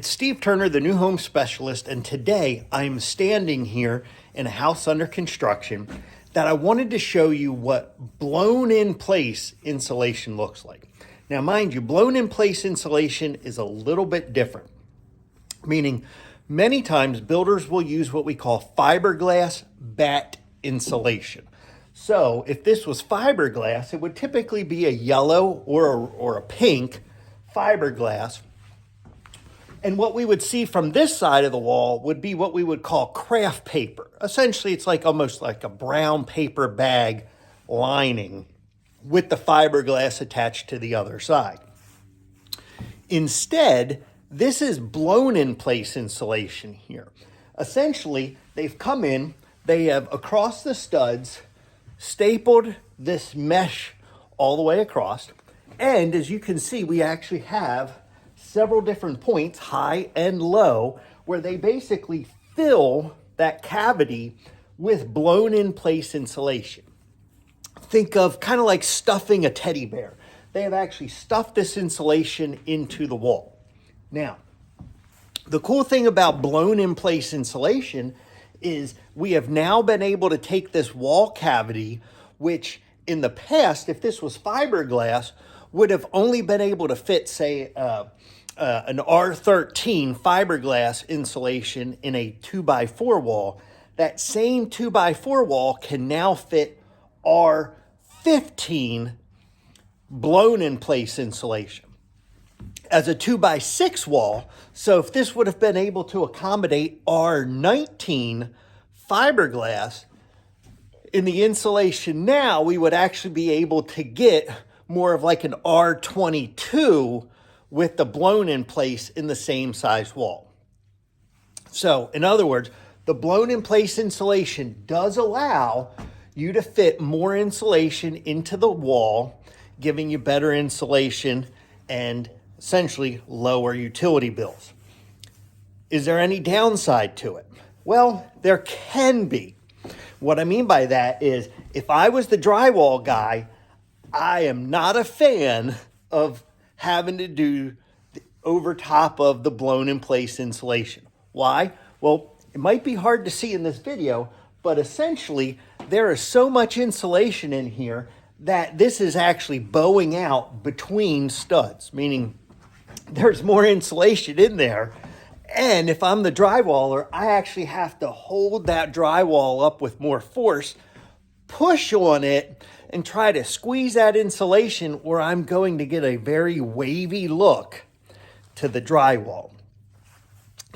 It's Steve Turner, the new home specialist, and today I'm standing here in a house under construction that I wanted to show you what blown in place insulation looks like. Now, mind you, blown in place insulation is a little bit different, meaning many times builders will use what we call fiberglass batt insulation. So if this was fiberglass, it would typically be a yellow or a pink fiberglass. And what we would see from this side of the wall would be what we would call craft paper. Essentially, it's like almost like a brown paper bag lining with the fiberglass attached to the other side. Instead, this is blown in place insulation here. Essentially, they've come in, they have across the studs stapled this mesh all the way across. And as you can see, we actually have several different points, high and low, where they basically fill that cavity with blown in place insulation. Think of kind of like stuffing a teddy bear. They have actually stuffed this insulation into the wall. Now, the cool thing about blown in place insulation is we have now been able to take this wall cavity, which in the past, if this was fiberglass, would have only been able to fit, say, an R13 fiberglass insulation in a 2x4 wall. That same 2x4 wall can now fit R15 blown in place insulation as a 2x6 wall. So if this would have been able to accommodate R19 fiberglass in the insulation now, we would actually be able to get more of like an R22 with the blown in place in the same size wall. So in other words, the blown in place insulation does allow you to fit more insulation into the wall, giving you better insulation and essentially lower utility bills. Is there any downside to it? Well, there can be. What I mean by that is if I was the drywall guy, I am not a fan of having to do over top of the blown in place insulation. Why? Well, it might be hard to see in this video, but essentially there is so much insulation in here that this is actually bowing out between studs, meaning there's more insulation in there. And if I'm the drywaller, I actually have to hold that drywall up with more force, push on it, and try to squeeze that insulation, or I'm going to get a very wavy look to the drywall.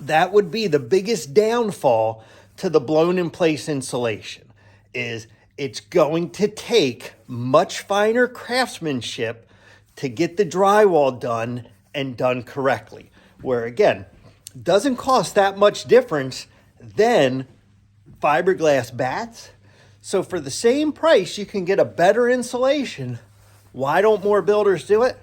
That would be the biggest downfall to the blown in place insulation, is it's going to take much finer craftsmanship to get the drywall done and done correctly. Where again, doesn't cost that much difference than fiberglass batts. So for the same price, you can get a better insulation. Why don't more builders do it?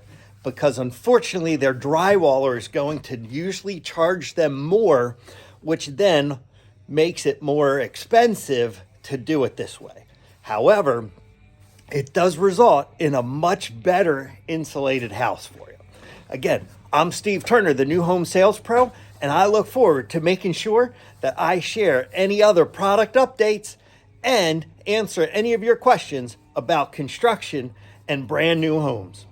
Because unfortunately, their drywaller is going to usually charge them more, which then makes it more expensive to do it this way. However, it does result in a much better insulated house for you. Again, I'm Steve Turner, the new home sales pro, and I look forward to making sure that I share any other product updates and answer any of your questions about construction and brand new homes.